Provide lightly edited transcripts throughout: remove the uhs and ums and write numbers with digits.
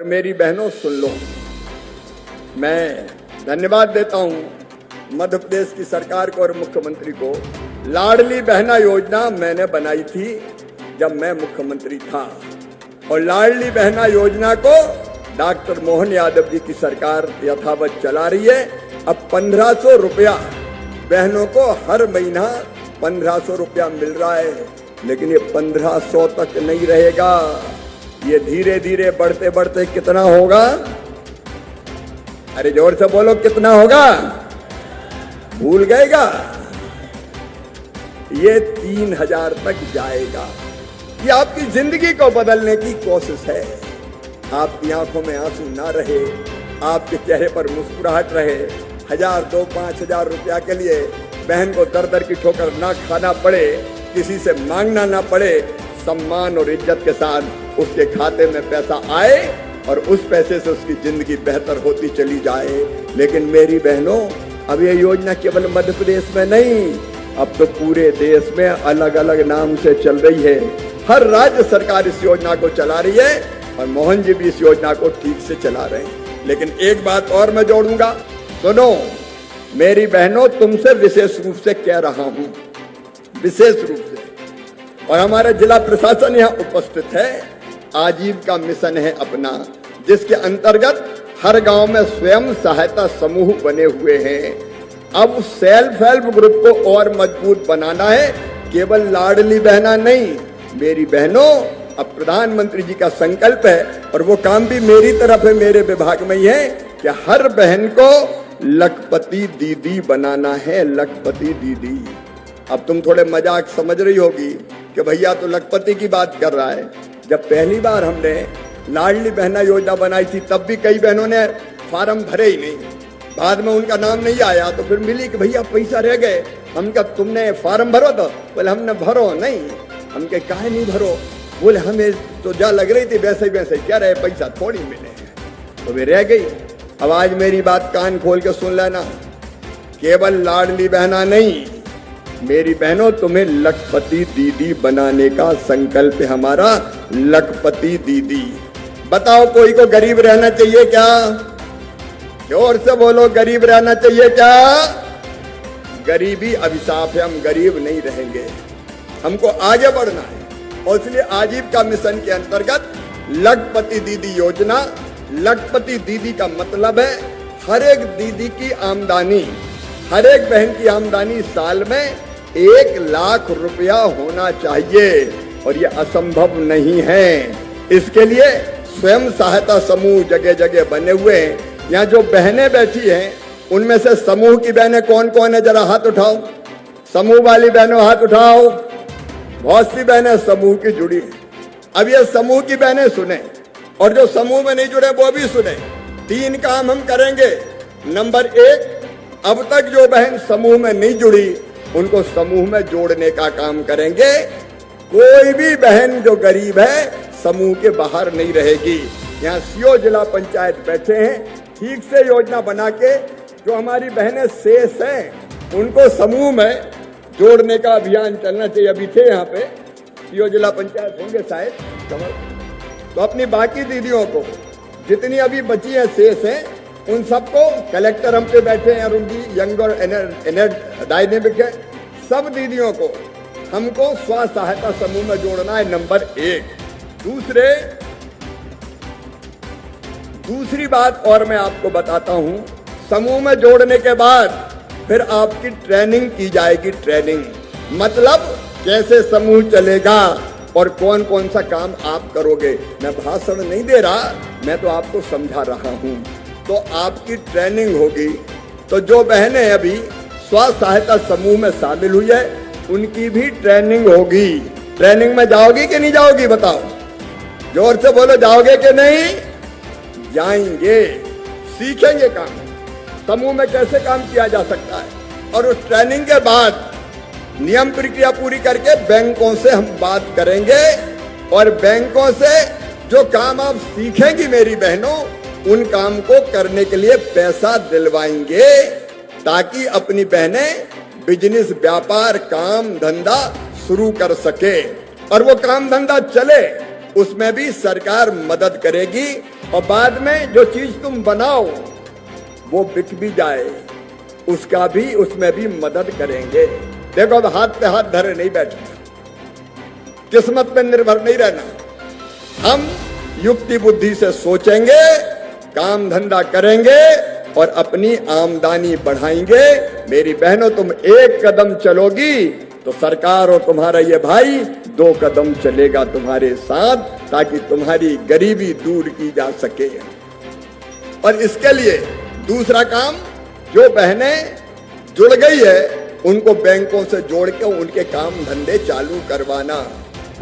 मेरी बहनों सुन लो, मैं धन्यवाद देता हूं मध्य प्रदेश की सरकार को और मुख्यमंत्री को। लाडली बहना योजना मैंने बनाई थी जब मैं मुख्यमंत्री था और लाडली बहना योजना को डॉक्टर मोहन यादव जी की सरकार यथावत चला रही है। अब 1500 रुपया बहनों को हर महीना 1500 रुपया मिल रहा है, लेकिन ये 1500 तक नहीं रहेगा। ये धीरे धीरे बढ़ते बढ़ते कितना होगा? अरे जोर से बोलो, कितना होगा? भूल गएगा? ये 3000 तक जाएगा। ये आपकी जिंदगी को बदलने की कोशिश है। आपकी आंखों में आंसू ना रहे, आपके चेहरे पर मुस्कुराहट रहे। 1000, 2, 5000 रुपया के लिए बहन को दर दर की ठोकर ना खाना पड़े, किसी से मांगना ना पड़े, सम्मान और इज्जत के साथ उसके खाते में पैसा आए और उस पैसे से उसकी जिंदगी बेहतर होती चली जाए। लेकिन मेरी बहनों, अब ये योजना केवल मध्य प्रदेश में नहीं, अब तो पूरे देश में अलग अलग नाम से चल रही है। हर राज्य सरकार इस योजना को चला रही है और मोहन जी भी इस योजना को ठीक से चला रहे हैं। लेकिन एक बात और मैं जोड़ूंगा, सुनो मेरी बहनों, तुमसे विशेष रूप से कह रहा हूं, विशेष रूप से, और हमारा जिला प्रशासन यहाँ उपस्थित है। आजीविका मिशन है अपना, जिसके अंतर्गत हर गांव में स्वयं सहायता समूह बने हुए हैं। अब सेल्फ हेल्प ग्रुप को और मजबूत बनाना है, केवल लाडली बहना नहीं। मेरी बहनों, अब प्रधानमंत्री जी का संकल्प है और वो काम भी मेरी तरफ है, मेरे विभाग में ही है कि हर बहन को लखपति दीदी बनाना है, लखपति दीदी। अब तुम थोड़े मजाक समझ रही होगी कि भैया तो लखपति की बात कर रहा है। जब पहली बार हमने लाडली बहना योजना बनाई थी, तब भी कई बहनों ने फार्म भरे ही नहीं, बाद में उनका नाम नहीं आया, तो फिर मिली कि भैया पैसा रह गए। हम कहा तुमने फार्म भरो? तो बोले हमने भरो नहीं। हम कहे काहे नहीं भरो? बोले हमें तो जा लग रही थी वैसे वैसे क्या रहे, पैसा थोड़ी मिले, तो वे रह गई। अब आज मेरी बात कान खोल के सुन लेना, केवल लाडली बहना नहीं, मेरी बहनों, तुम्हें लखपति दीदी बनाने का संकल्प है हमारा, लखपति दीदी। बताओ, कोई को गरीब रहना चाहिए क्या? जोर से बोलो, गरीब रहना चाहिए क्या? गरीबी अभिशाप है, हम गरीब नहीं रहेंगे, हमको आगे बढ़ना है। और इसलिए आजीविका मिशन के अंतर्गत लखपति दीदी योजना, लखपति दीदी का मतलब है हर एक दीदी की आमदनी, हर एक बहन की आमदनी साल में 1 लाख रुपया होना चाहिए, और ये असंभव नहीं है। इसके लिए स्वयं सहायता समूह जगह जगह बने हुए हैं। यहाँ जो बहनें बैठी हैं, उनमें से समूह की बहनें कौन कौन है, जरा हाथ उठाओ। समूह वाली बहनों हाथ उठाओ। बहुत सी बहनें समूह की जुड़ी हैं। अब ये समूह की बहनें सुने और जो समूह में नहीं जुड़े वो भी सुने। 3 काम हम करेंगे। नंबर 1, अब तक जो बहन समूह में नहीं जुड़ी उनको समूह में जोड़ने का काम करेंगे। कोई भी बहन जो गरीब है समूह के बाहर नहीं रहेगी। यहाँ सीओ जिला पंचायत बैठे हैं, ठीक से योजना बना के जो हमारी बहनें शेष हैं उनको समूह में जोड़ने का अभियान चलना चाहिए। अभी थे यहाँ पे सीओ जिला पंचायत होंगे शायद, तो अपनी बाकी दीदियों को, जितनी अभी बची है शेष हैं, उन सबको, कलेक्टर हम पे बैठे हैं अरुण जी, यंग और डायनेमिक है, सब दीदियों को हमको स्व सहायता समूह में जोड़ना है, नंबर 1। दूसरी बात और मैं आपको बताता हूं, समूह में जोड़ने के बाद फिर आपकी ट्रेनिंग की जाएगी। ट्रेनिंग मतलब कैसे समूह चलेगा और कौन कौन सा काम आप करोगे। मैं भाषण नहीं दे रहा, मैं तो आपको समझा रहा हूं। तो आपकी ट्रेनिंग होगी। तो जो बहनें अभी स्व सहायता समूह में शामिल हुई है उनकी भी ट्रेनिंग होगी। ट्रेनिंग में जाओगी कि नहीं जाओगी? बताओ, जोर से बोलो, जाओगे कि नहीं? जाएंगे, सीखेंगे काम, समूह में कैसे काम किया जा सकता है। और उस ट्रेनिंग के बाद नियम प्रक्रिया पूरी करके बैंकों से हम बात करेंगे और बैंकों से जो काम आप सीखेंगी मेरी बहनों, उन काम को करने के लिए पैसा दिलवाएंगे, ताकि अपनी बहनें बिजनेस, व्यापार, काम धंधा शुरू कर सके। और वो काम धंधा चले उसमें भी सरकार मदद करेगी। और बाद में जो चीज तुम बनाओ वो बिक भी जाए, उसका भी उसमें भी मदद करेंगे। देखो, अब हाथ पे हाथ धरे नहीं बैठना, किस्मत पे निर्भर नहीं रहना। हम युक्ति बुद्धि से सोचेंगे, काम धंधा करेंगे और अपनी आमदनी बढ़ाएंगे। मेरी बहनों, तुम एक कदम चलोगी तो सरकार और तुम्हारा ये भाई 2 कदम चलेगा तुम्हारे साथ, ताकि तुम्हारी गरीबी दूर की जा सके। और इसके लिए दूसरा काम, जो बहनें जुड़ गई है उनको बैंकों से जोड़ के उनके काम धंधे चालू करवाना।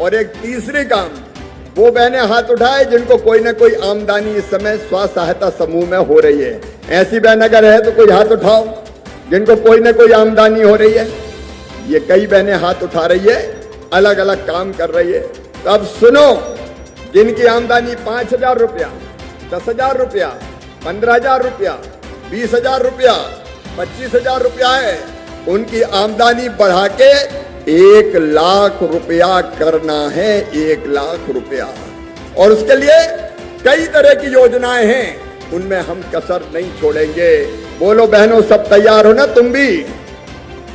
और एक तीसरी काम, वो बहनें हाथ उठाए जिनको कोई ना कोई आमदनी इस समय स्व सहायता समूह में हो रही है। ऐसी बहन अगर है तो कोई हाथ उठाओ जिनको कोई ना कोई आमदनी हो रही है। ये कई बहनें हाथ उठा रही है, अलग अलग काम कर रही है। तो अब सुनो, जिनकी आमदनी 5,000 रुपया, 10,000 रुपया, 15,000 रुपया, 20,000 रुपया, 25,000 रुपया है, उनकी आमदनी बढ़ा के 1 लाख रुपया करना है। 1 लाख रुपया। और उसके लिए कई तरह की योजनाएं हैं, उनमें हम कसर नहीं छोड़ेंगे। बोलो बहनों, सब तैयार हो ना? तुम भी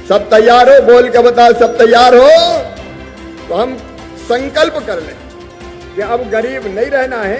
सब तैयार हो? बोल के बताओ, सब तैयार हो? तो हम संकल्प कर लें कि अब गरीब नहीं रहना है।